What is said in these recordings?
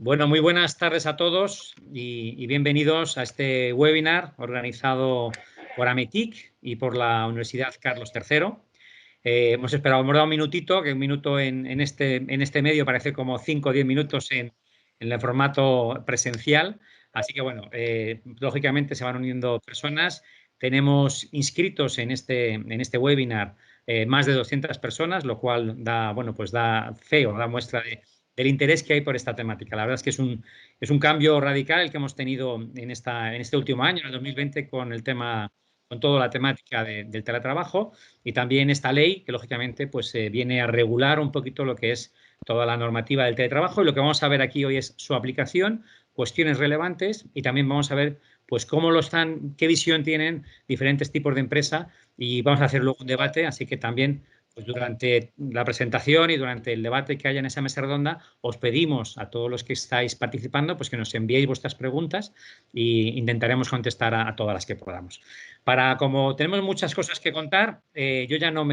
Bueno, muy buenas tardes a todos y bienvenidos a este webinar organizado por AMETIC y por la Universidad Carlos III. Hemos dado un minutito, que un minuto en este medio parece como 5 o 10 minutos en el formato presencial. Así que, bueno, lógicamente se van uniendo personas. Tenemos inscritos en este webinar más de 200 personas, lo cual da fe o da muestra del interés que hay por esta temática. La verdad es que es un cambio radical el que hemos tenido en este último año, en el 2020, con toda la temática del teletrabajo y también esta ley que, lógicamente, pues viene a regular un poquito lo que es toda la normativa del teletrabajo, y lo que vamos a ver aquí hoy es su aplicación, cuestiones relevantes, y también vamos a ver pues qué visión tienen diferentes tipos de empresa, y vamos a hacer luego un debate, así que también pues durante la presentación y durante el debate que haya en esa mesa redonda, os pedimos a todos los que estáis participando pues que nos enviéis vuestras preguntas e intentaremos contestar a todas las que podamos. Como tenemos muchas cosas que contar, yo ya no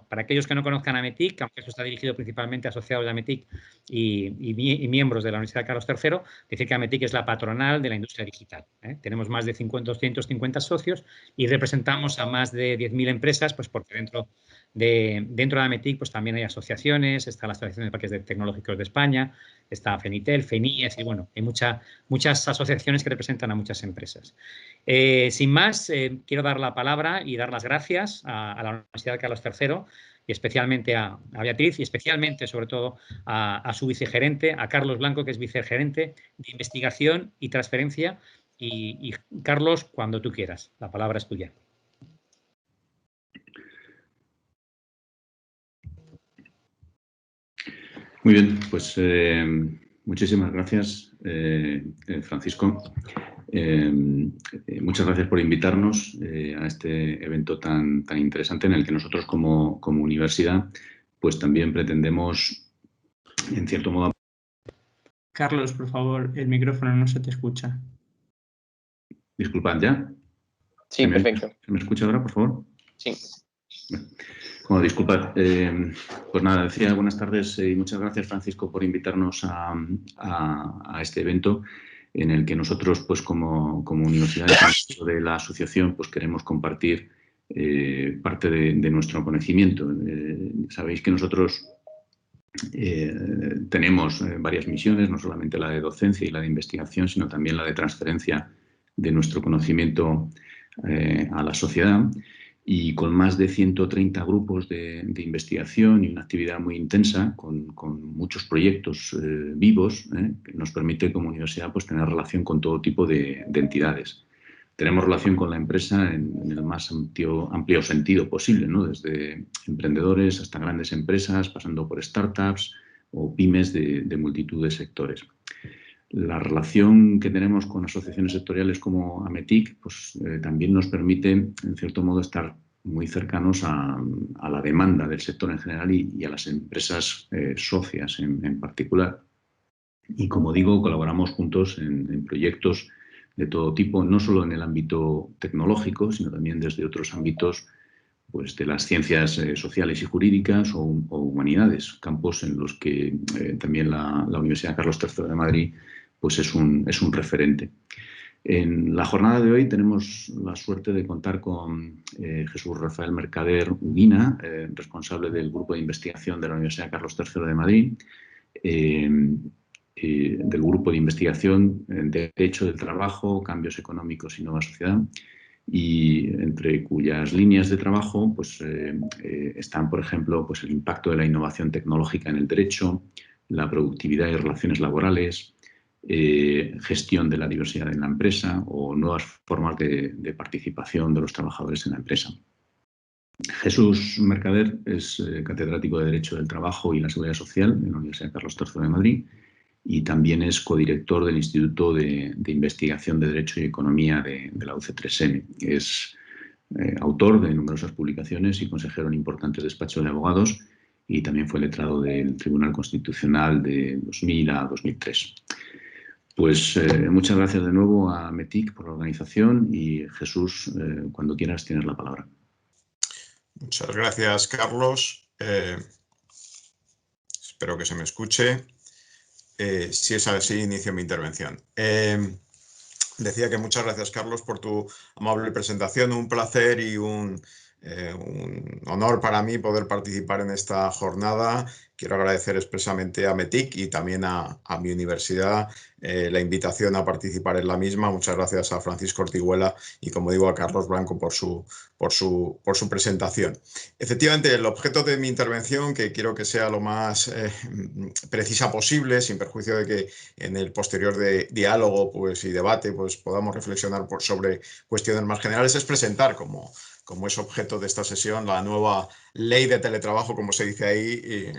para aquellos que no conozcan AMETIC, aunque esto está dirigido principalmente a asociados de AMETIC y miembros de la Universidad Carlos III, decir que AMETIC es la patronal de la industria digital. Tenemos más de 250 socios y representamos a más de 10.000 empresas, pues porque dentro de AMETIC pues también hay asociaciones, está la Asociación de Parques Tecnológicos de España, está FENITEL, FENIES, y bueno, hay muchas asociaciones que representan a muchas empresas. Sin más, quiero dar la palabra y dar las gracias a la Universidad Carlos III, y especialmente a Beatriz, y especialmente, sobre todo, a su vicegerente, a Carlos Blanco, que es vicegerente de Investigación y Transferencia. Y Carlos, cuando tú quieras, la palabra es tuya. Muy bien, pues muchísimas gracias, Francisco. Muchas gracias por invitarnos a este evento tan interesante en el que nosotros como universidad pues también pretendemos, en cierto modo... Carlos, por favor, el micrófono no se te escucha. Disculpad, ¿ya? Sí, perfecto. ¿Se me escucha ahora, por favor? Sí. Bueno, disculpad. Pues nada, decía buenas tardes y muchas gracias, Francisco, por invitarnos a este evento en el que nosotros, pues como universidad de la asociación, pues queremos compartir parte de nuestro conocimiento. Sabéis que nosotros tenemos varias misiones, no solamente la de docencia y la de investigación, sino también la de transferencia de nuestro conocimiento a la sociedad. Y con más de 130 grupos de investigación y una actividad muy intensa, con muchos proyectos vivos, que nos permite como universidad pues, tener relación con todo tipo de entidades. Tenemos relación con la empresa en el más amplio sentido posible, ¿no? Desde emprendedores hasta grandes empresas, pasando por startups o pymes de multitud de sectores. La relación que tenemos con asociaciones sectoriales como AMETIC pues, también nos permite, en cierto modo, estar muy cercanos a la demanda del sector en general y a las empresas socias en particular. Y, como digo, colaboramos juntos en proyectos de todo tipo, no solo en el ámbito tecnológico, sino también desde otros ámbitos pues, de las ciencias sociales y jurídicas o humanidades, campos en los que también la Universidad Carlos III de Madrid pues es un referente. En la jornada de hoy tenemos la suerte de contar con Jesús Rafael Mercader Uguina, responsable del Grupo de Investigación de la Universidad Carlos III de Madrid, del Grupo de Investigación de Derecho del Trabajo, Cambios Económicos y Nueva Sociedad, y entre cuyas líneas de trabajo pues, están, por ejemplo, pues el impacto de la innovación tecnológica en el derecho, la productividad y relaciones laborales, gestión de la diversidad en la empresa o nuevas formas de participación de los trabajadores en la empresa. Jesús Mercader es catedrático de Derecho del Trabajo y la Seguridad Social en la Universidad Carlos III de Madrid y también es codirector del Instituto de Investigación de Derecho y Economía de la UC3M. Es autor de numerosas publicaciones y consejero en importantes despachos de abogados, y también fue letrado del Tribunal Constitucional de 2000 a 2003. Pues muchas gracias de nuevo a AMETIC por la organización y Jesús, cuando quieras tienes la palabra. Muchas gracias, Carlos. Espero que se me escuche. Si es así, inicio mi intervención. Decía que muchas gracias, Carlos, por tu amable presentación. Un placer y un honor para mí poder participar en esta jornada. Quiero agradecer expresamente a METIC y también a mi universidad la invitación a participar en la misma. Muchas gracias a Francisco Ortiguela y, como digo, a Carlos Blanco por su presentación. Efectivamente, el objeto de mi intervención, que quiero que sea lo más precisa posible, sin perjuicio de que en el posterior diálogo y debate podamos reflexionar sobre cuestiones más generales, es presentar como es objeto de esta sesión la nueva ley de teletrabajo, como se dice ahí.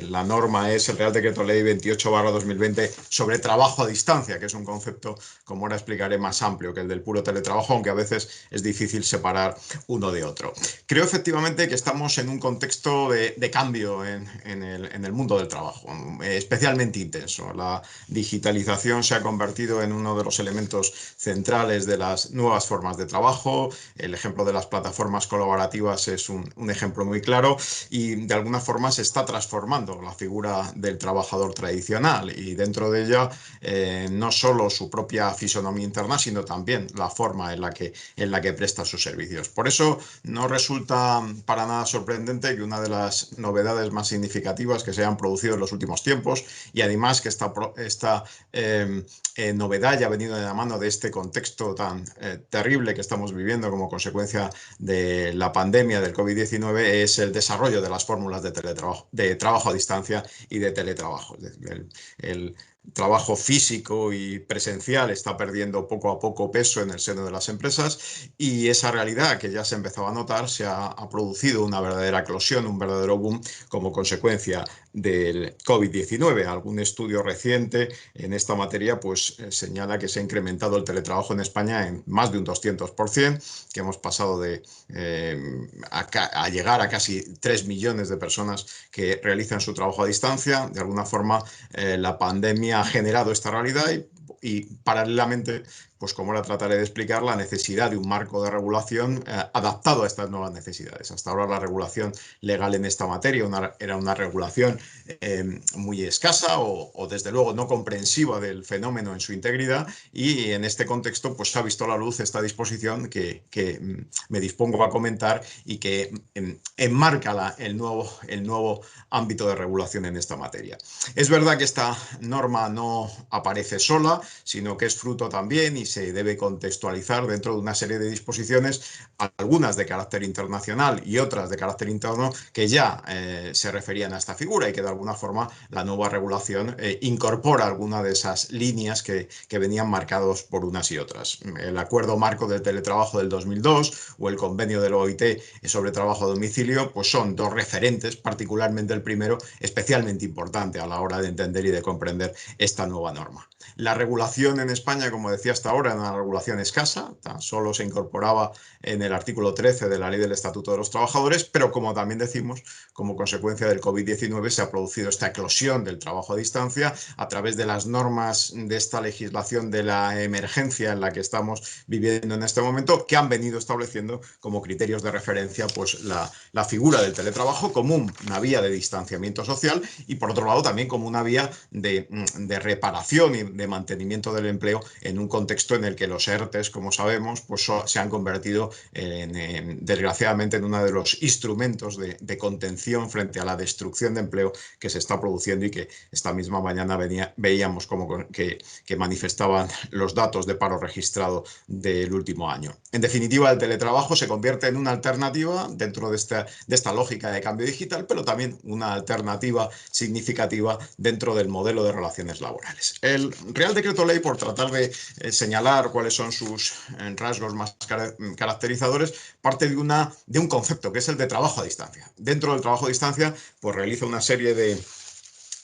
La norma es el Real Decreto Ley 28/2020 sobre trabajo a distancia, que es un concepto, como ahora explicaré, más amplio que el del puro teletrabajo, aunque a veces es difícil separar uno de otro. Creo efectivamente que estamos en un contexto de cambio en el mundo del trabajo, especialmente intenso. La digitalización se ha convertido en uno de los elementos centrales de las nuevas formas de trabajo. El ejemplo de las plataformas colaborativas es un ejemplo muy claro, y de alguna forma se está transformando la figura del trabajador tradicional, y dentro de ella no solo su propia fisonomía interna, sino también la forma en la que presta sus servicios. Por eso no resulta para nada sorprendente que una de las novedades más significativas que se hayan producido en los últimos tiempos, y además que esta novedad ya ha venido de la mano de este contexto tan terrible que estamos viviendo como consecuencia de la pandemia del COVID-19, es el desarrollo de las fórmulas de teletrabajo, de trabajo a distancia y de teletrabajo. El trabajo físico y presencial está perdiendo poco a poco peso en el seno de las empresas, y esa realidad que ya se empezaba a notar ha producido una verdadera eclosión, un verdadero boom como consecuencia del COVID-19. Algún estudio reciente en esta materia señala que se ha incrementado el teletrabajo en España en más de un 200%, que hemos pasado a llegar a casi 3 millones de personas que realizan su trabajo a distancia. De alguna forma, la pandemia ha generado esta realidad y paralelamente, como ahora trataré de explicar, la necesidad de un marco de regulación adaptado a estas nuevas necesidades. Hasta ahora la regulación legal en esta materia era una regulación muy escasa o desde luego no comprensiva del fenómeno en su integridad, y en este contexto se ha visto a la luz esta disposición que me dispongo a comentar y que enmarca el nuevo ámbito de regulación en esta materia. Es verdad que esta norma no aparece sola, sino que es fruto también y se debe contextualizar dentro de una serie de disposiciones, algunas de carácter internacional y otras de carácter interno, que ya se referían a esta figura, y que de alguna forma la nueva regulación incorpora alguna de esas líneas que venían marcados por unas y otras. El Acuerdo Marco del Teletrabajo del 2002 o el Convenio del OIT sobre trabajo a domicilio son dos referentes, particularmente el primero, especialmente importante a la hora de entender y de comprender esta nueva norma. La regulación en España, como decía hasta ahora, era una regulación escasa, tan solo se incorporaba en el artículo 13 de la Ley del Estatuto de los Trabajadores, pero como también decimos, como consecuencia del COVID-19 se ha producido esta eclosión del trabajo a distancia a través de las normas de esta legislación de la emergencia en la que estamos viviendo en este momento, que han venido estableciendo como criterios de referencia la figura del teletrabajo como una vía de distanciamiento social, y por otro lado también como una vía de reparación y de mantenimiento del empleo en un contexto en el que los ERTEs, como sabemos, se han convertido desgraciadamente en uno de los instrumentos de contención frente a la destrucción de empleo que se está produciendo, y que esta misma mañana veíamos que manifestaban los datos de paro registrado del último año. En definitiva, el teletrabajo se convierte en una alternativa dentro de esta lógica de cambio digital, pero también una alternativa significativa dentro del modelo de relaciones laborales. El Real Decreto Ley, por tratar de señalar cuáles son sus rasgos más caracterizadores, parte de un concepto que es el de trabajo a distancia. Dentro del trabajo a distancia, realiza una serie de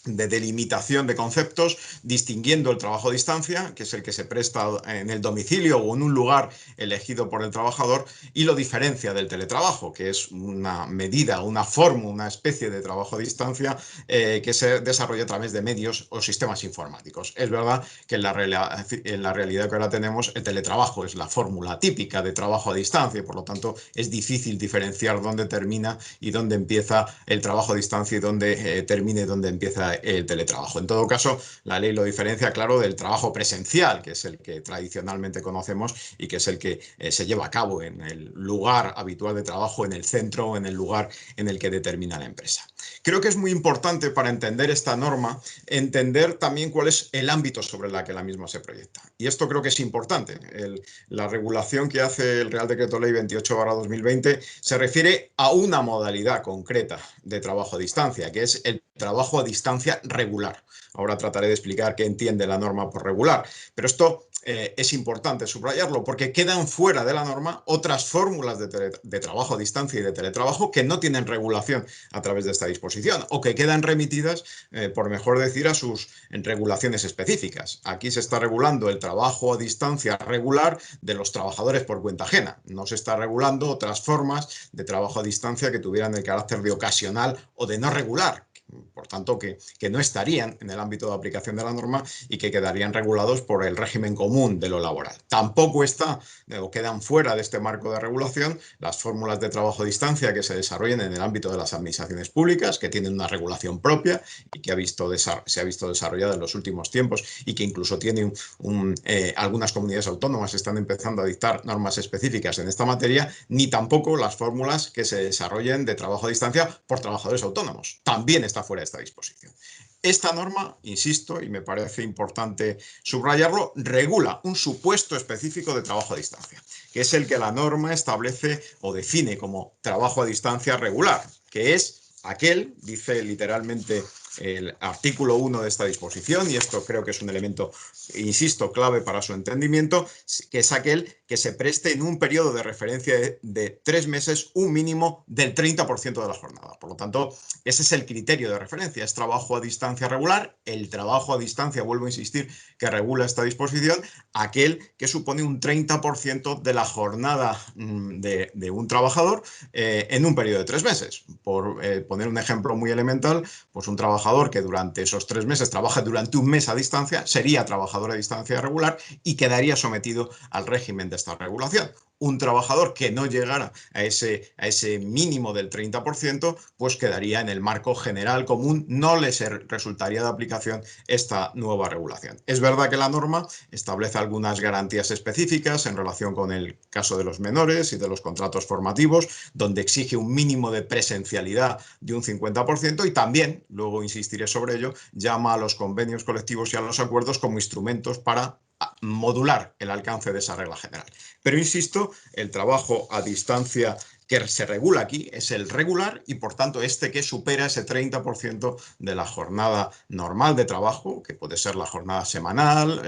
delimitación de conceptos, distinguiendo el trabajo a distancia, que es el que se presta en el domicilio o en un lugar elegido por el trabajador, y lo diferencia del teletrabajo, que es una medida, una fórmula, una especie de trabajo a distancia que se desarrolla a través de medios o sistemas informáticos. Es verdad que en la realidad que ahora tenemos, el teletrabajo es la fórmula típica de trabajo a distancia, y por lo tanto es difícil diferenciar dónde termina y dónde empieza el trabajo a distancia, y dónde termina y dónde empieza el teletrabajo. En todo caso, la ley lo diferencia, claro, del trabajo presencial, que es el que tradicionalmente conocemos y que es el que se lleva a cabo en el lugar habitual de trabajo, en el centro, en el lugar en el que determina la empresa. Creo que es muy importante para entender esta norma, entender también cuál es el ámbito sobre el que la misma se proyecta. Y esto creo que es importante. La regulación que hace el Real Decreto Ley 28/2020 se refiere a una modalidad concreta de trabajo a distancia, que es el trabajo a distancia regular. Ahora trataré de explicar qué entiende la norma por regular, pero esto es importante subrayarlo porque quedan fuera de la norma otras fórmulas de trabajo a distancia y de teletrabajo que no tienen regulación a través de esta disposición o que quedan remitidas, por mejor decir, a sus regulaciones específicas. Aquí se está regulando el trabajo a distancia regular de los trabajadores por cuenta ajena. No se está regulando otras formas de trabajo a distancia que tuvieran el carácter de ocasional o de no regular. Por tanto, que no estarían en el ámbito de aplicación de la norma y que quedarían regulados por el régimen común de lo laboral. Tampoco quedan fuera de este marco de regulación las fórmulas de trabajo a distancia que se desarrollen en el ámbito de las administraciones públicas, que tienen una regulación propia y que se ha visto desarrollada en los últimos tiempos y que incluso tienen algunas comunidades autónomas están empezando a dictar normas específicas en esta materia, ni tampoco las fórmulas que se desarrollen de trabajo a distancia por trabajadores autónomos. También está fuera de esta disposición. Esta norma, insisto, y me parece importante subrayarlo, regula un supuesto específico de trabajo a distancia, que es el que la norma establece o define como trabajo a distancia regular, que es aquel, dice literalmente el artículo 1 de esta disposición, y esto creo que es un elemento, insisto, clave para su entendimiento, que es aquel que se preste en un periodo de referencia de 3 meses un mínimo del 30% de la jornada. Por lo tanto, ese es el criterio de referencia, es trabajo a distancia regular. El trabajo a distancia, vuelvo a insistir, que regula esta disposición, aquel que supone un 30% de la jornada de un trabajador en un periodo de 3 meses. Por poner un ejemplo muy elemental, pues un trabajador que durante esos 3 meses trabaja durante un mes a distancia sería trabajador a distancia regular y quedaría sometido al régimen de esta regulación. Un trabajador que no llegara a ese mínimo del 30%, pues quedaría en el marco general común, no les resultaría de aplicación esta nueva regulación. Es verdad que la norma establece algunas garantías específicas en relación con el caso de los menores y de los contratos formativos, donde exige un mínimo de presencialidad de un 50% y también, luego insistiré sobre ello, llama a los convenios colectivos y a los acuerdos como instrumentos para modular el alcance de esa regla general. Pero insisto, el trabajo a distancia que se regula aquí es el regular y por tanto este que supera ese 30% de la jornada normal de trabajo, que puede ser la jornada semanal,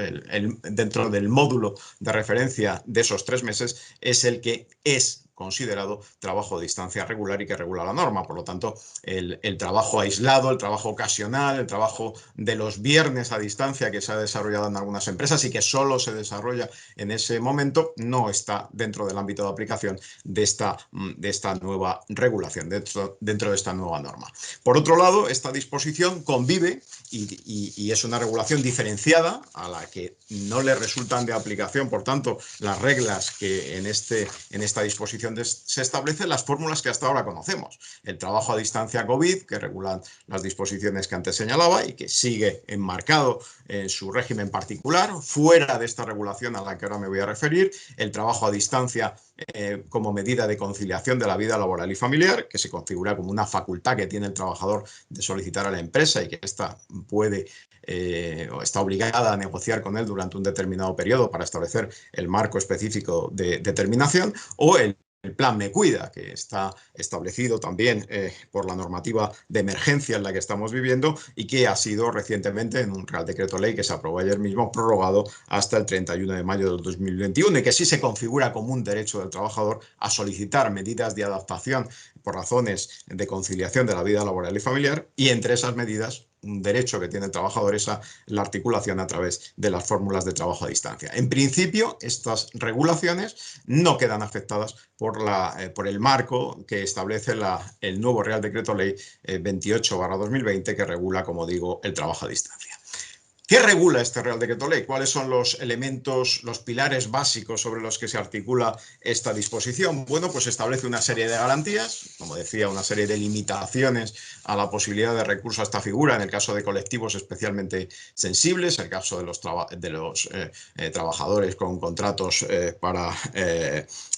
dentro del módulo de referencia de esos 3 meses, es el que es considerado trabajo a distancia regular y que regula la norma. Por lo tanto, el trabajo aislado, el trabajo ocasional, el trabajo de los viernes a distancia que se ha desarrollado en algunas empresas y que solo se desarrolla en ese momento, no está dentro del ámbito de aplicación de esta nueva regulación, dentro de esta nueva norma. Por otro lado, esta disposición convive y es una regulación diferenciada a la que no le resultan de aplicación, por tanto, las reglas que en esta disposición se establecen, las fórmulas que hasta ahora conocemos. El trabajo a distancia COVID, que regulan las disposiciones que antes señalaba y que sigue enmarcado en su régimen particular, fuera de esta regulación a la que ahora me voy a referir. El trabajo a distancia como medida de conciliación de la vida laboral y familiar, que se configura como una facultad que tiene el trabajador de solicitar a la empresa y que ésta puede o está obligada a negociar con él durante un determinado periodo para establecer el marco específico de determinación, o el plan Me Cuida, que está establecido también por la normativa de emergencia en la que estamos viviendo y que ha sido recientemente, en un Real Decreto Ley que se aprobó ayer mismo, prorrogado hasta el 31 de mayo del 2021 y que sí se configura como un derecho del trabajador a solicitar medidas de adaptación por razones de conciliación de la vida laboral y familiar, y entre esas medidas un derecho que tiene el trabajador es la articulación a través de las fórmulas de trabajo a distancia. En principio, estas regulaciones no quedan afectadas por el marco que establece el nuevo Real Decreto Ley 28/2020 que regula, como digo, el trabajo a distancia. ¿Qué regula este Real Decreto Ley? ¿Cuáles son los elementos, los pilares básicos sobre los que se articula esta disposición? Bueno, pues establece una serie de garantías, como decía, una serie de limitaciones a la posibilidad de recurso a esta figura en el caso de colectivos especialmente sensibles, el caso de los trabajadores con contratos para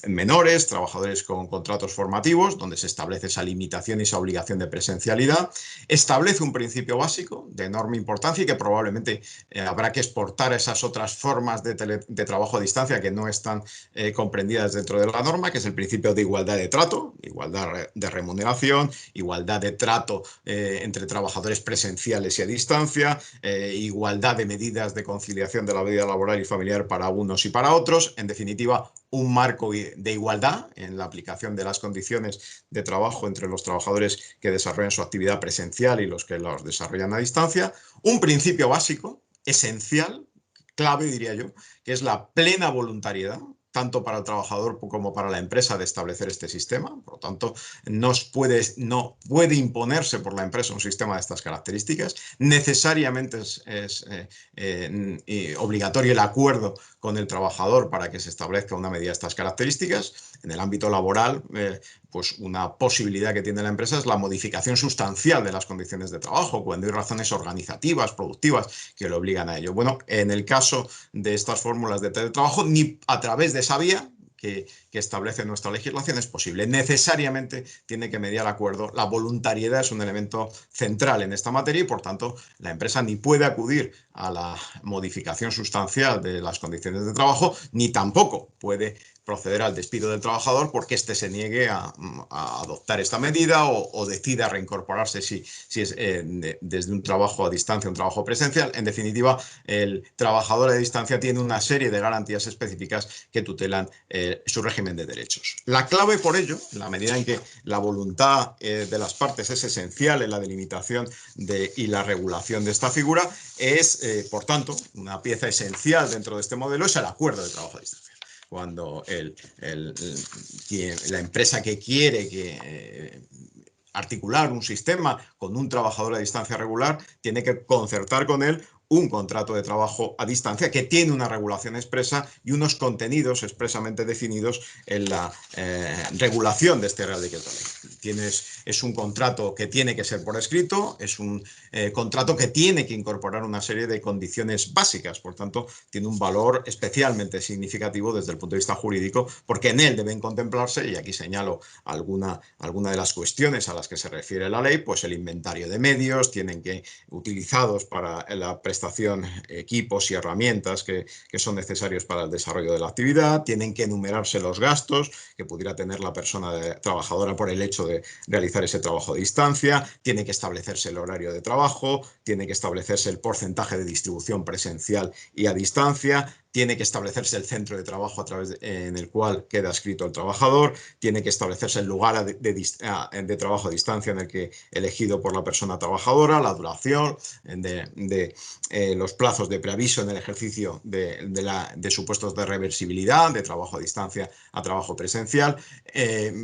menores, trabajadores con contratos formativos, donde se establece esa limitación y esa obligación de presencialidad. Establece un principio básico de enorme importancia y que probablemente habrá que exportar esas otras formas de trabajo a distancia que no están comprendidas dentro de la norma, que es el principio de igualdad de trato, igualdad de remuneración, igualdad de trato entre trabajadores presenciales y a distancia, igualdad de medidas de conciliación de la vida laboral y familiar para unos y para otros. En definitiva, un marco de igualdad en la aplicación de las condiciones de trabajo entre los trabajadores que desarrollan su actividad presencial y los que los desarrollan a distancia. Un principio básico, esencial, clave diría yo, que es la plena voluntariedad, tanto para el trabajador como para la empresa, de establecer este sistema. Por lo tanto, no puede imponerse por la empresa un sistema de estas características. Necesariamente es obligatorio el acuerdo con el trabajador para que se establezca una medida de estas características. En el ámbito laboral, pues una posibilidad que tiene la empresa es la modificación sustancial de las condiciones de trabajo, cuando hay razones organizativas, productivas, que lo obligan a ello. Bueno, en el caso de estas fórmulas de teletrabajo, ni a través de esa vía que establece nuestra legislación es posible. Necesariamente tiene que mediar acuerdo. La voluntariedad es un elemento central en esta materia y, por tanto, la empresa ni puede acudir a la modificación sustancial de las condiciones de trabajo, ni tampoco puede proceder al despido del trabajador porque éste se niegue a adoptar esta medida o decida reincorporarse si es desde un trabajo a distancia, un trabajo presencial. En definitiva, el trabajador a distancia tiene una serie de garantías específicas que tutelan su régimen de derechos. La clave, por ello, en la medida en que la voluntad de las partes es esencial en la delimitación y la regulación de esta figura, es, por tanto, una pieza esencial dentro de este modelo, es el acuerdo de trabajo a distancia. Cuando la empresa que quiere articular un sistema con un trabajador a distancia regular tiene que concertar con él un contrato de trabajo a distancia que tiene una regulación expresa y unos contenidos expresamente definidos en la regulación de este Real Decreto Ley. Es un contrato que tiene que ser por escrito, es un contrato que tiene que incorporar una serie de condiciones básicas, por tanto, tiene un valor especialmente significativo desde el punto de vista jurídico, porque en él deben contemplarse, y aquí señalo alguna de las cuestiones a las que se refiere la ley, pues el inventario de medios, tienen que utilizados para la prestación equipos y herramientas que son necesarios para el desarrollo de la actividad, tienen que enumerarse los gastos que pudiera tener la persona trabajadora por el hecho de realizar ese trabajo a distancia, tiene que establecerse el horario de trabajo, tiene que establecerse el porcentaje de distribución presencial y a distancia, tiene que establecerse el centro de trabajo en el cual queda adscrito el trabajador, tiene que establecerse el lugar de trabajo a distancia en el que elegido por la persona trabajadora, la duración de los plazos de preaviso en el ejercicio de supuestos de reversibilidad, de trabajo a distancia a trabajo presencial,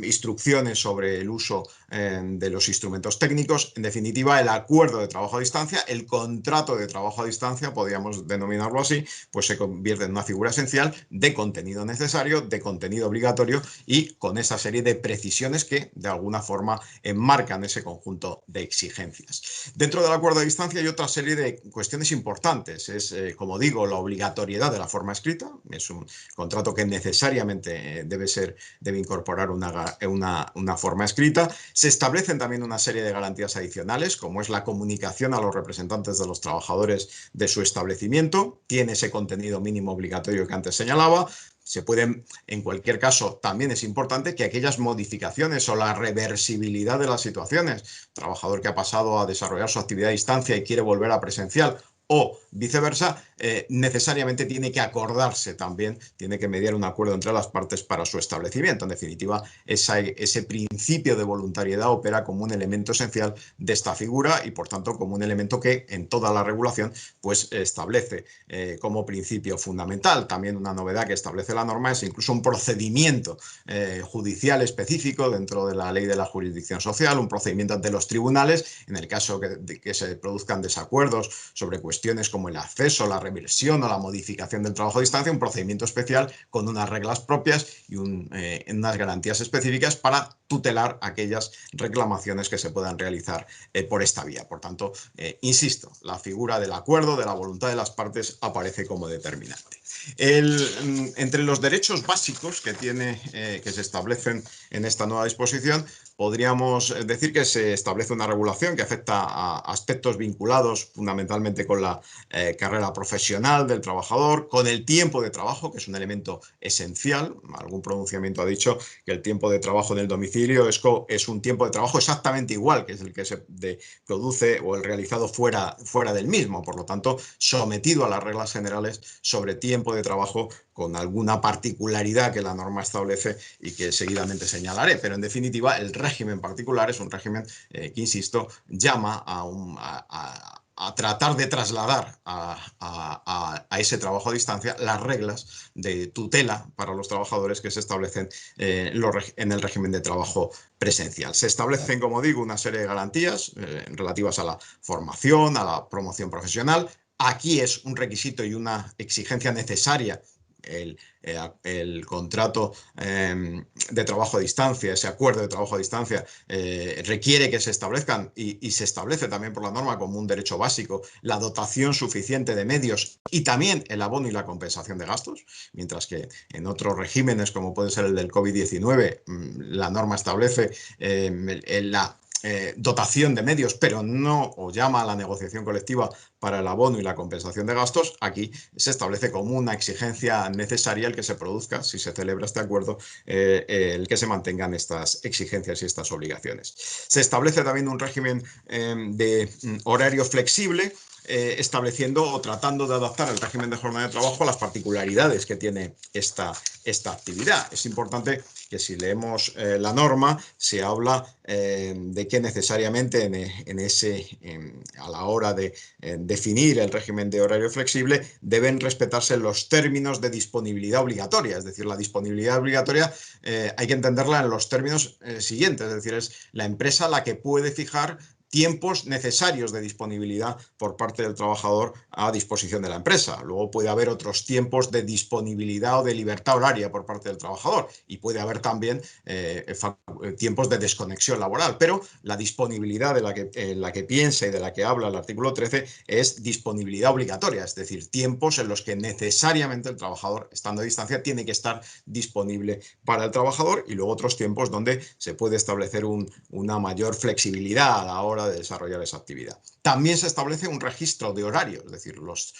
instrucciones sobre el uso de los instrumentos técnicos, en definitiva el acuerdo de trabajo a distancia, el contrato de trabajo a distancia, podríamos denominarlo así, pues se convierte en una figura esencial de contenido necesario, de contenido obligatorio y con esa serie de precisiones que de alguna forma enmarcan ese conjunto de exigencias. Dentro del acuerdo a distancia hay otra serie de cuestiones importantes. Es, como digo, la obligatoriedad de la forma escrita. Es un contrato que necesariamente debe incorporar una forma escrita. Se establecen también una serie de garantías adicionales, como es la comunicación a los representantes de los trabajadores de su establecimiento. Tiene ese contenido mínimo obligatorio que antes señalaba. Se pueden, en cualquier caso, también es importante que aquellas modificaciones o la reversibilidad de las situaciones, trabajador que ha pasado a desarrollar su actividad a distancia y quiere volver a presencial o viceversa, necesariamente tiene que acordarse también, tiene que mediar un acuerdo entre las partes para su establecimiento. En definitiva, ese principio de voluntariedad opera como un elemento esencial de esta figura y, por tanto, como un elemento que en toda la regulación pues, establece como principio fundamental. También una novedad que establece la norma es incluso un procedimiento judicial específico dentro de la ley de la jurisdicción social, un procedimiento ante los tribunales en el caso que se produzcan desacuerdos sobre cuestiones cuestiones como el acceso, la reversión o la modificación del trabajo a distancia, un procedimiento especial con unas reglas propias y unas garantías específicas para tutelar aquellas reclamaciones que se puedan realizar por esta vía. Por tanto, insisto, la figura del acuerdo, de la voluntad de las partes aparece como determinante. Entre los derechos básicos que se establecen en esta nueva disposición, podríamos decir que se establece una regulación que afecta a aspectos vinculados fundamentalmente con la carrera profesional del trabajador, con el tiempo de trabajo, que es un elemento esencial. Algún pronunciamiento ha dicho que el tiempo de trabajo en el domicilio es un tiempo de trabajo exactamente igual que es el que se produce o el realizado fuera del mismo. Por lo tanto, sometido a las reglas generales sobre tiempo de trabajo con alguna particularidad que la norma establece y que seguidamente señalaré. Pero en definitiva, el régimen particular es un régimen que, insisto, llama a tratar de trasladar a ese trabajo a distancia las reglas de tutela para los trabajadores que se establecen en el régimen de trabajo presencial. Se establecen, como digo, una serie de garantías relativas a la formación, a la promoción profesional. Aquí es un requisito y una exigencia necesaria el contrato de trabajo a distancia, ese acuerdo de trabajo a distancia, requiere que se establezcan y se establece también por la norma como un derecho básico la dotación suficiente de medios y también el abono y la compensación de gastos, mientras que en otros regímenes, como puede ser el del COVID-19, la norma establece la dotación de medios, pero no o llama a la negociación colectiva para el abono y la compensación de gastos. Aquí se establece como una exigencia necesaria el que se produzca, si se celebra este acuerdo, el que se mantengan estas exigencias y estas obligaciones. Se establece también un régimen de horario flexible, estableciendo o tratando de adaptar el régimen de jornada de trabajo a las particularidades que tiene esta actividad. Es importante que si leemos la norma, se habla de que necesariamente a la hora de definir el régimen de horario flexible deben respetarse los términos de disponibilidad obligatoria. Es decir, la disponibilidad obligatoria hay que entenderla en los términos siguientes, es decir, es la empresa la que puede fijar tiempos necesarios de disponibilidad por parte del trabajador a disposición de la empresa. Luego puede haber otros tiempos de disponibilidad o de libertad horaria por parte del trabajador y puede haber también tiempos de desconexión laboral, pero la disponibilidad en la que piensa y de la que habla el artículo 13 es disponibilidad obligatoria, es decir, tiempos en los que necesariamente el trabajador, estando a distancia, tiene que estar disponible para el trabajador, y luego otros tiempos donde se puede establecer una mayor flexibilidad a la hora de desarrollar esa actividad. También se establece un registro de horario, es decir, los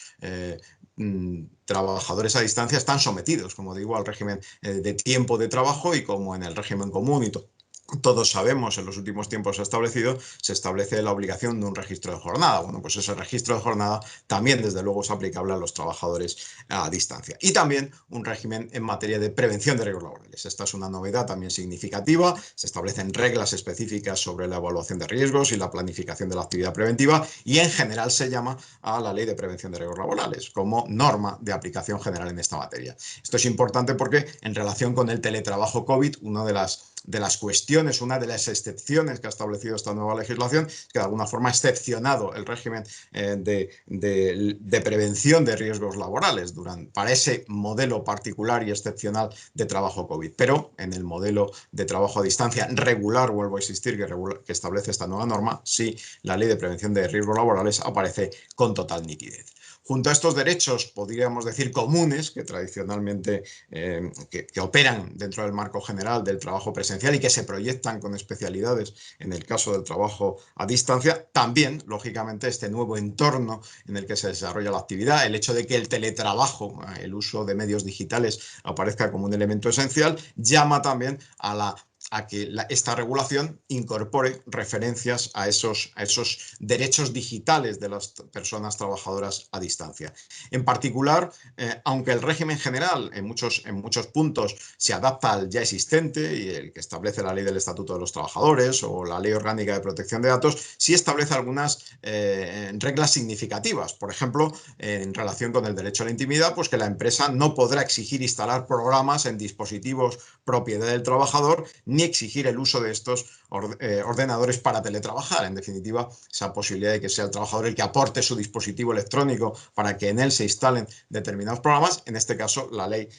trabajadores a distancia están sometidos, como digo, al régimen de tiempo de trabajo, y como en el régimen común y todos sabemos, en los últimos tiempos se establece la obligación de un registro de jornada. Bueno, pues ese registro de jornada también, desde luego, es aplicable a los trabajadores a distancia. Y también un régimen en materia de prevención de riesgos laborales. Esta es una novedad también significativa. Se establecen reglas específicas sobre la evaluación de riesgos y la planificación de la actividad preventiva, y en general se llama a la Ley de Prevención de Riesgos Laborales como norma de aplicación general en esta materia. Esto es importante porque, en relación con el teletrabajo COVID, una de las cuestiones, una de las excepciones que ha establecido esta nueva legislación, que de alguna forma ha excepcionado el régimen de prevención de riesgos laborales para ese modelo particular y excepcional de trabajo COVID. Pero en el modelo de trabajo a distancia regular, vuelvo a insistir, que establece esta nueva norma, sí, la Ley de Prevención de Riesgos Laborales aparece con total nitidez. Junto a estos derechos, podríamos decir, comunes, que tradicionalmente que operan dentro del marco general del trabajo presencial y que se proyectan con especialidades en el caso del trabajo a distancia, también, lógicamente, este nuevo entorno en el que se desarrolla la actividad, el hecho de que el teletrabajo, el uso de medios digitales, aparezca como un elemento esencial, llama también a que esta regulación incorpore referencias a esos derechos digitales de las personas trabajadoras a distancia. En particular, aunque el régimen general en muchos puntos se adapta al ya existente y el que establece la Ley del Estatuto de los Trabajadores o la Ley Orgánica de Protección de Datos, sí establece algunas reglas significativas. Por ejemplo, en relación con el derecho a la intimidad, pues que la empresa no podrá exigir instalar programas en dispositivos propiedad del trabajador, ni exigir el uso de estos ordenadores para teletrabajar. En definitiva, esa posibilidad de que sea el trabajador el que aporte su dispositivo electrónico para que en él se instalen determinados programas. En este caso, la ley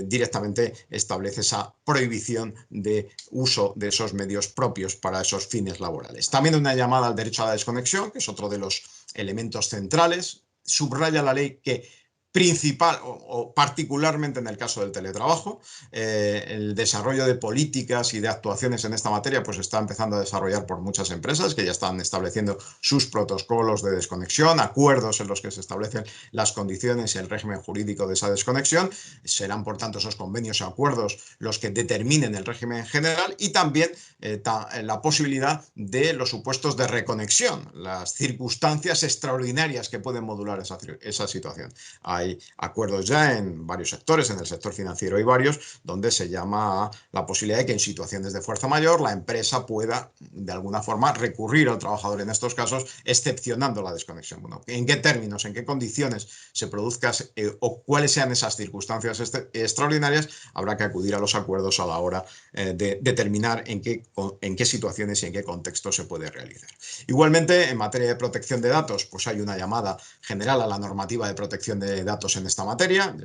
directamente establece esa prohibición de uso de esos medios propios para esos fines laborales. También una llamada al derecho a la desconexión, que es otro de los elementos centrales. Subraya la ley que principal o particularmente en el caso del teletrabajo, el desarrollo de políticas y de actuaciones en esta materia pues está empezando a desarrollar por muchas empresas que ya están estableciendo sus protocolos de desconexión, acuerdos en los que se establecen las condiciones y el régimen jurídico de esa desconexión. Serán por tanto esos convenios o acuerdos los que determinen el régimen general y también la posibilidad de los supuestos de reconexión, las circunstancias extraordinarias que pueden modular esa situación. Hay acuerdos ya en varios sectores, en el sector financiero hay varios, donde se llama a la posibilidad de que en situaciones de fuerza mayor la empresa pueda de alguna forma recurrir al trabajador en estos casos, excepcionando la desconexión. Bueno, ¿en qué términos, en qué condiciones se produzca o cuáles sean esas circunstancias extraordinarias? Habrá que acudir a los acuerdos a la hora de determinar en qué situaciones y en qué contexto se puede realizar. Igualmente, en materia de protección de datos, pues hay una llamada general a la normativa de protección de datos en esta materia.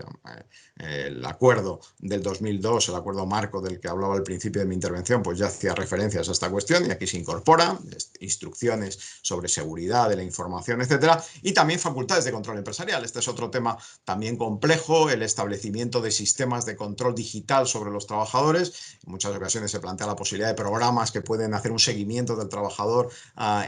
El acuerdo del 2002, el acuerdo marco del que hablaba al principio de mi intervención, pues ya hacía referencias a esta cuestión y aquí se incorpora instrucciones sobre seguridad de la información, etcétera, y también facultades de control empresarial. Este es otro tema también complejo, el establecimiento de sistemas de control digital sobre los trabajadores. En muchas ocasiones se plantea la posibilidad de programas que pueden hacer un seguimiento del trabajador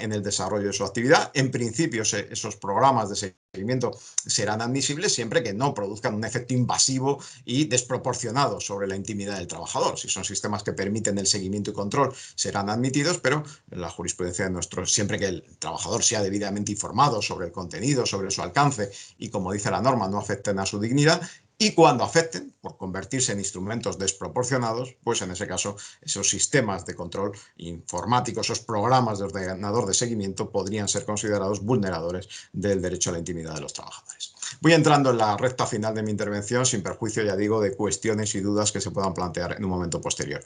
en el desarrollo de su actividad. En principio, esos programas de seguimiento serán admisibles siempre que no produzcan un efecto invasivo y desproporcionado sobre la intimidad del trabajador. Si son sistemas que permiten el seguimiento y control, serán admitidos, pero la jurisprudencia de siempre que el trabajador sea debidamente informado sobre el contenido, sobre su alcance y, como dice la norma, no afecten a su dignidad. Y cuando afecten, por convertirse en instrumentos desproporcionados, pues en ese caso esos sistemas de control informático, esos programas de ordenador de seguimiento podrían ser considerados vulneradores del derecho a la intimidad de los trabajadores. Voy entrando en la recta final de mi intervención, sin perjuicio, ya digo, de cuestiones y dudas que se puedan plantear en un momento posterior.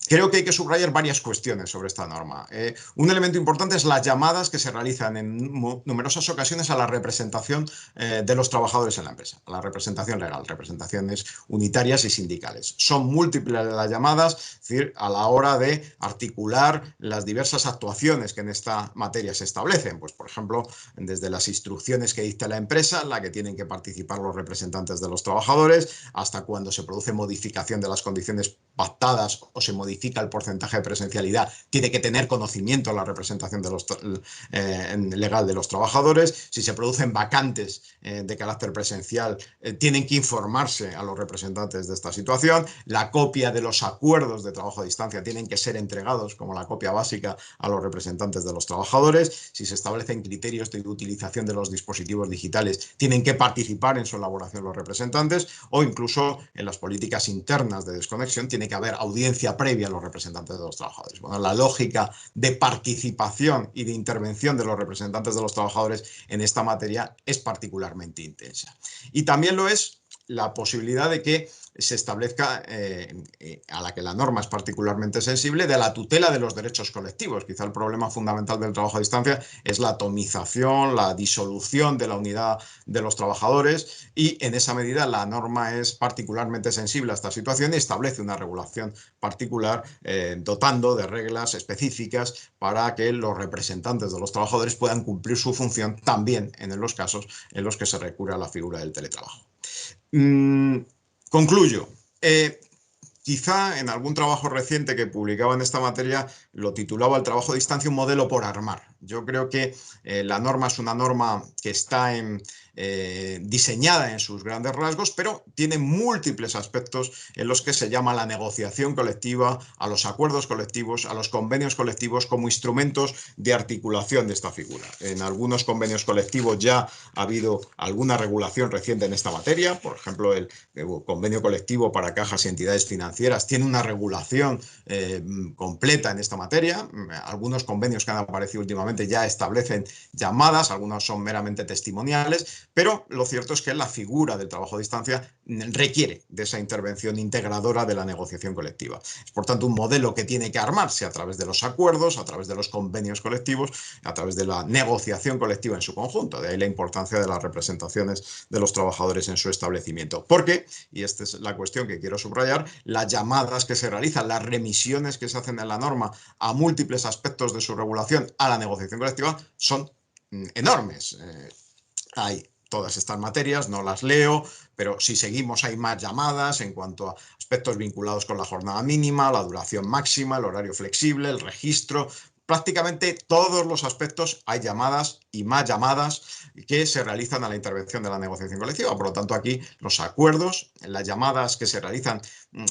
Creo que hay que subrayar varias cuestiones sobre esta norma. Un elemento importante es las llamadas que se realizan en numerosas ocasiones a la representación de los trabajadores en la empresa, a la representación legal, representaciones unitarias y sindicales. Son múltiples las llamadas, es decir, a la hora de articular las diversas actuaciones que en esta materia se establecen. Pues, por ejemplo, desde las instrucciones que dicta la empresa, en la que tienen que participar los representantes de los trabajadores, hasta cuando se produce modificación de las condiciones pactadas o se modifica el porcentaje de presencialidad, tiene que tener conocimiento la representación legal de los trabajadores. Si se producen vacantes de carácter presencial, tienen que informarse a los representantes de esta situación. La copia de los acuerdos de trabajo a distancia tienen que ser entregados como la copia básica a los representantes de los trabajadores. Si se establecen criterios de utilización de los dispositivos digitales, tienen que participar en su elaboración los representantes, o incluso en las políticas internas de desconexión tiene que haber audiencia previa a los representantes de los trabajadores. Bueno, la lógica de participación y de intervención de los representantes de los trabajadores en esta materia es particularmente intensa. Y también lo es la posibilidad de que se establezca, a la que la norma es particularmente sensible, de la tutela de los derechos colectivos. Quizá el problema fundamental del trabajo a distancia es la atomización, la disolución de la unidad de los trabajadores, y en esa medida la norma es particularmente sensible a esta situación y establece una regulación particular, dotando de reglas específicas para que los representantes de los trabajadores puedan cumplir su función también en los casos en los que se recurre a la figura del teletrabajo. Concluyo. Quizá en algún trabajo reciente que publicaba en esta materia lo titulaba el trabajo a distancia un modelo por armar. Yo creo que la norma es una norma que está diseñada en sus grandes rasgos, pero tiene múltiples aspectos en los que se llama la negociación colectiva, a los acuerdos colectivos, a los convenios colectivos como instrumentos de articulación de esta figura. En algunos convenios colectivos ya ha habido alguna regulación reciente en esta materia. Por ejemplo, el convenio colectivo para cajas y entidades financieras tiene una regulación completa en esta materia. Algunos convenios que han aparecido últimamente ya establecen llamadas, algunos son meramente testimoniales. Pero lo cierto es que la figura del trabajo a distancia requiere de esa intervención integradora de la negociación colectiva. Es, por tanto, un modelo que tiene que armarse a través de los acuerdos, a través de los convenios colectivos, a través de la negociación colectiva en su conjunto. De ahí la importancia de las representaciones de los trabajadores en su establecimiento. Porque, y esta es la cuestión que quiero subrayar, las llamadas que se realizan, las remisiones que se hacen en la norma a múltiples aspectos de su regulación a la negociación colectiva son enormes. Hay todas estas materias, no las leo, pero si seguimos hay más llamadas en cuanto a aspectos vinculados con la jornada mínima, la duración máxima, el horario flexible, el registro. Prácticamente todos los aspectos hay llamadas y más llamadas que se realizan a la intervención de la negociación colectiva. Por lo tanto, aquí los acuerdos, las llamadas que se realizan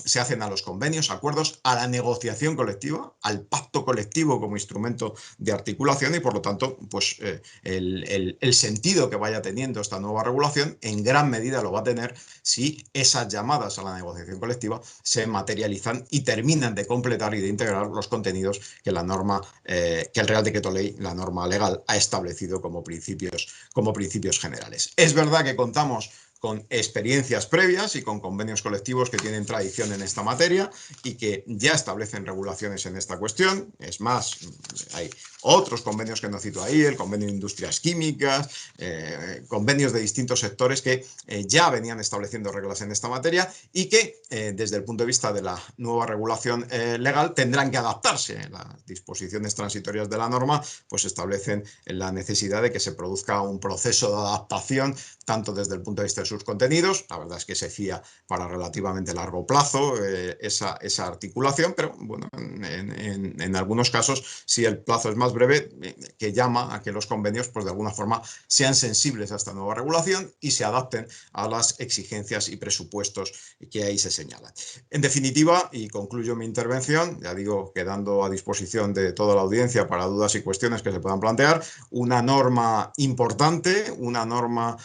se hacen a los convenios, acuerdos, a la negociación colectiva, al pacto colectivo como instrumento de articulación y, por lo tanto, pues el sentido que vaya teniendo esta nueva regulación en gran medida lo va a tener si esas llamadas a la negociación colectiva se materializan y terminan de completar y de integrar los contenidos que la norma, que el Real Decreto Ley, la norma legal, ha establecido como principios generales. Es verdad que contamos con experiencias previas y con convenios colectivos que tienen tradición en esta materia y que ya establecen regulaciones en esta cuestión. Es más, hay otros convenios que no cito ahí, el convenio de industrias químicas, convenios de distintos sectores que ya venían estableciendo reglas en esta materia y que desde el punto de vista de la nueva regulación legal tendrán que adaptarse. Las disposiciones transitorias de la norma pues establecen la necesidad de que se produzca un proceso de adaptación tanto desde el punto de vista de sus contenidos, la verdad es que se fía para relativamente largo plazo esa articulación, pero bueno, en algunos casos, si el plazo es más breve, que llama a que los convenios pues de alguna forma sean sensibles a esta nueva regulación y se adapten a las exigencias y presupuestos que ahí se señalan. En definitiva, y concluyo mi intervención, ya digo, quedando a disposición de toda la audiencia para dudas y cuestiones que se puedan plantear, una norma importante, una norma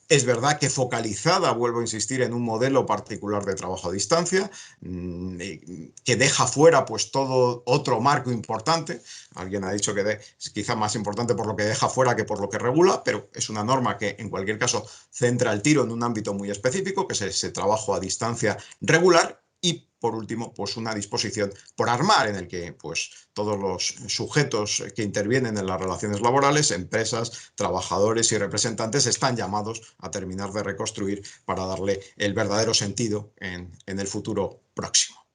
es verdad que focalizada, vuelvo a insistir, en un modelo particular de trabajo a distancia, que deja fuera pues todo otro marco importante. Alguien ha dicho que es quizá más importante por lo que deja fuera que por lo que regula, pero es una norma que en cualquier caso centra el tiro en un ámbito muy específico, que es ese trabajo a distancia regular. Y, por último, pues una disposición por armar en el que pues, todos los sujetos que intervienen en las relaciones laborales, empresas, trabajadores y representantes, están llamados a terminar de reconstruir para darle el verdadero sentido en el futuro próximo.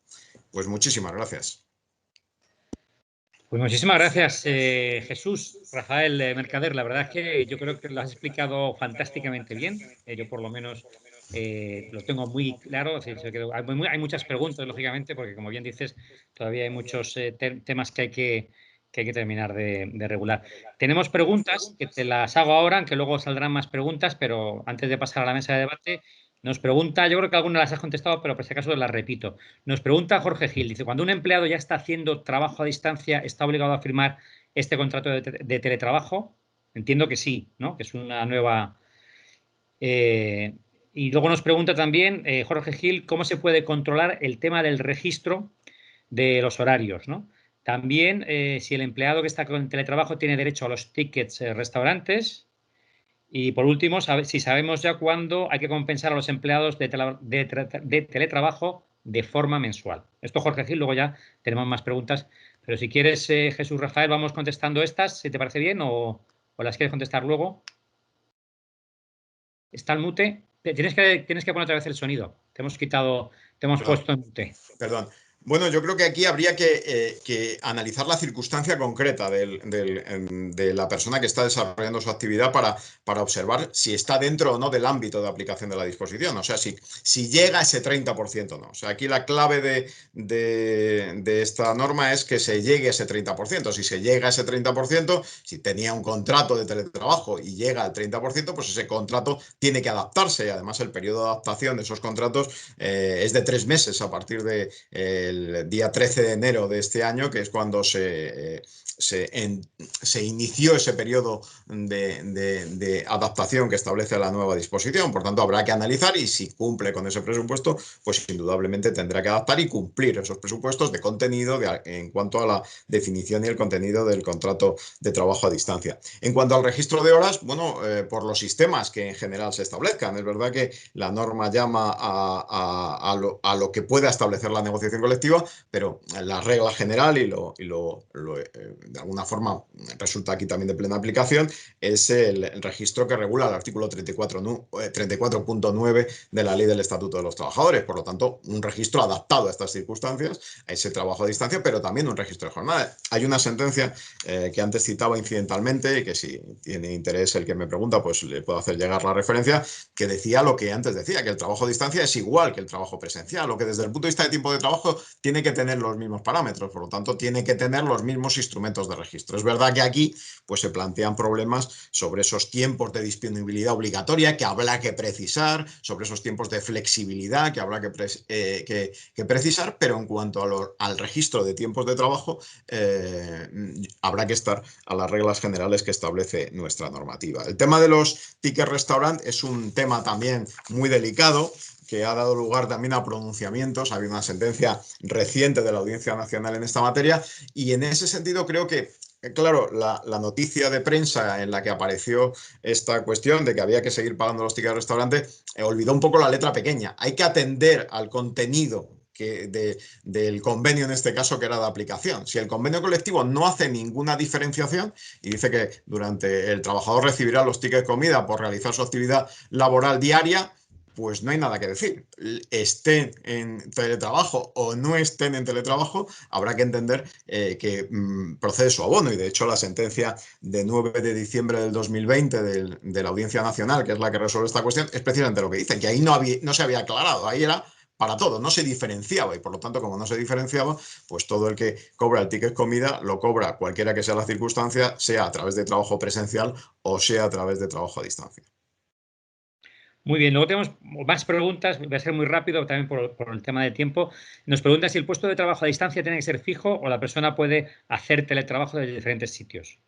Pues muchísimas gracias. Pues muchísimas gracias, Jesús, Rafael Mercader. La verdad es que yo creo que lo has explicado fantásticamente bien. Yo por lo menos lo tengo muy claro. Hay muchas preguntas, lógicamente, porque como bien dices, todavía hay muchos temas que hay que terminar de regular. Tenemos preguntas que te las hago ahora, aunque luego saldrán más preguntas, pero antes de pasar a la mesa de debate, nos pregunta, yo creo que algunas las has contestado, pero por si acaso las repito. Nos pregunta Jorge Gil, dice, cuando un empleado ya está haciendo trabajo a distancia, ¿está obligado a firmar este contrato de teletrabajo? Entiendo que sí, ¿no? Que es una nueva... y luego nos pregunta también Jorge Gil, ¿cómo se puede controlar el tema del registro de los horarios, ¿no? También si el empleado que está con teletrabajo tiene derecho a los tickets restaurantes. Y por último, si sabemos ya cuándo hay que compensar a los empleados de teletrabajo de forma mensual. Esto, Jorge Gil, luego ya tenemos más preguntas. Pero si quieres, Jesús Rafael, vamos contestando estas, si te parece bien, o las quieres contestar luego. ¿Está el mute? Tienes que poner otra vez el sonido. Te hemos puesto en mute. Perdón. Bueno, yo creo que aquí habría que analizar la circunstancia concreta de la persona que está desarrollando su actividad para observar si está dentro o no del ámbito de aplicación de la disposición. O sea, si llega a ese 30% o no. O sea, aquí la clave de esta norma es que se llegue a ese 30%. Si se llega a ese 30%, si tenía un contrato de teletrabajo y llega al 30%, pues ese contrato tiene que adaptarse. Y además, el periodo de adaptación de esos contratos es de 3 meses a partir del día 13 de enero de este año, que es cuando se se inició ese periodo de adaptación que establece la nueva disposición. Por tanto, habrá que analizar y si cumple con ese presupuesto, pues indudablemente tendrá que adaptar y cumplir esos presupuestos de contenido en cuanto a la definición y el contenido del contrato de trabajo a distancia. En cuanto al registro de horas, bueno, por los sistemas que en general se establezcan. Es verdad que la norma llama a lo que pueda establecer la negociación colectiva, pero la regla general de alguna forma resulta aquí también de plena aplicación, es el registro que regula el artículo 34.9 de la Ley del Estatuto de los Trabajadores. Por lo tanto, un registro adaptado a estas circunstancias, a ese trabajo a distancia, pero también un registro de jornada. Hay una sentencia que antes citaba incidentalmente y que si tiene interés el que me pregunta, pues le puedo hacer llegar la referencia, que decía lo que antes decía, que el trabajo a distancia es igual que el trabajo presencial, o que desde el punto de vista de tiempo de trabajo tiene que tener los mismos parámetros, por lo tanto tiene que tener los mismos instrumentos de registro. Es verdad que aquí pues, se plantean problemas sobre esos tiempos de disponibilidad obligatoria que habrá que precisar, sobre esos tiempos de flexibilidad que habrá que precisar, pero en cuanto al registro de tiempos de trabajo, habrá que estar a las reglas generales que establece nuestra normativa. El tema de los tickets restaurant es un tema también muy delicado, que ha dado lugar también a pronunciamientos. Ha habido una sentencia reciente de la Audiencia Nacional en esta materia y en ese sentido creo que, claro, la noticia de prensa en la que apareció esta cuestión de que había que seguir pagando los tickets de restaurante olvidó un poco la letra pequeña. Hay que atender al contenido del convenio, en este caso, que era de aplicación. Si el convenio colectivo no hace ninguna diferenciación y dice que durante el trabajador recibirá los tickets de comida por realizar su actividad laboral diaria, pues no hay nada que decir. Estén en teletrabajo o no estén en teletrabajo, habrá que entender que procede su abono. Y de hecho la sentencia de 9 de diciembre del 2020 de la Audiencia Nacional, que es la que resuelve esta cuestión, es precisamente lo que dice, que ahí no se había aclarado, ahí era para todo, no se diferenciaba y por lo tanto, como no se diferenciaba, pues todo el que cobra el ticket comida lo cobra cualquiera que sea la circunstancia, sea a través de trabajo presencial o sea a través de trabajo a distancia. Muy bien, luego tenemos más preguntas, voy a ser muy rápido también por el tema de tiempo. Nos pregunta si el puesto de trabajo a distancia tiene que ser fijo o la persona puede hacer teletrabajo desde diferentes sitios.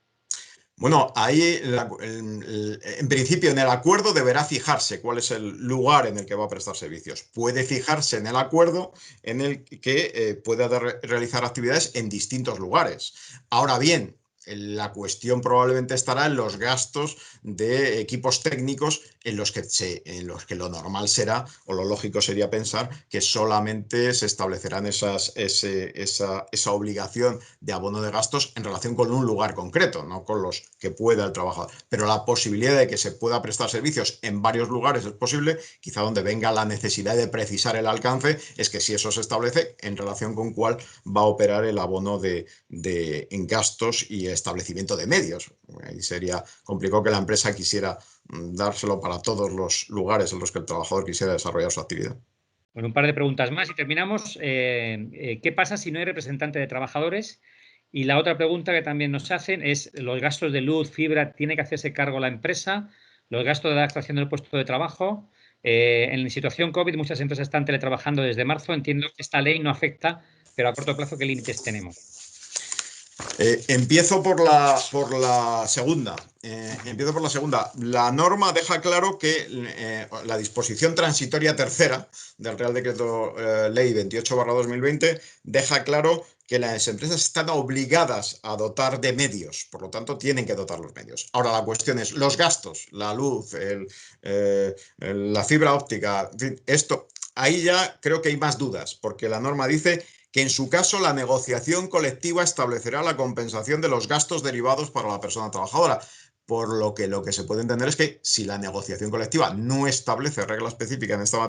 Bueno, ahí en principio en el acuerdo deberá fijarse cuál es el lugar en el que va a prestar servicios. Puede fijarse en el acuerdo en el que pueda realizar actividades en distintos lugares. Ahora bien, la cuestión probablemente estará en los gastos de equipos técnicos en los que lo normal será, o lo lógico sería pensar, que solamente se establecerán esa obligación de abono de gastos en relación con un lugar concreto, no con los que pueda el trabajador. Pero la posibilidad de que se pueda prestar servicios en varios lugares es posible, quizá donde venga la necesidad de precisar el alcance es que si eso se establece en relación con cuál va a operar el abono en gastos y establecimiento de medios. Ahí sería complicado que la empresa quisiera dárselo para todos los lugares en los que el trabajador quisiera desarrollar su actividad. Bueno, un par de preguntas más y terminamos. ¿Qué pasa si no hay representante de trabajadores? Y la otra pregunta que también nos hacen es, ¿los gastos de luz, fibra, tiene que hacerse cargo la empresa? ¿Los gastos de adaptación del puesto de trabajo? En la situación COVID muchas empresas están teletrabajando desde marzo. Entiendo que esta ley no afecta, pero a corto plazo, ¿qué límites tenemos? Empiezo por la segunda. La norma deja claro que la disposición transitoria tercera del Real Decreto Ley 28/2020 deja claro que las empresas están obligadas a dotar de medios, por lo tanto tienen que dotar los medios. Ahora la cuestión es los gastos, la luz, la fibra óptica, en fin, esto, ahí ya creo que hay más dudas, porque la norma dice que en su caso la negociación colectiva establecerá la compensación de los gastos derivados para la persona trabajadora. Por lo que se puede entender es que si la negociación colectiva no establece regla específica en esta materia,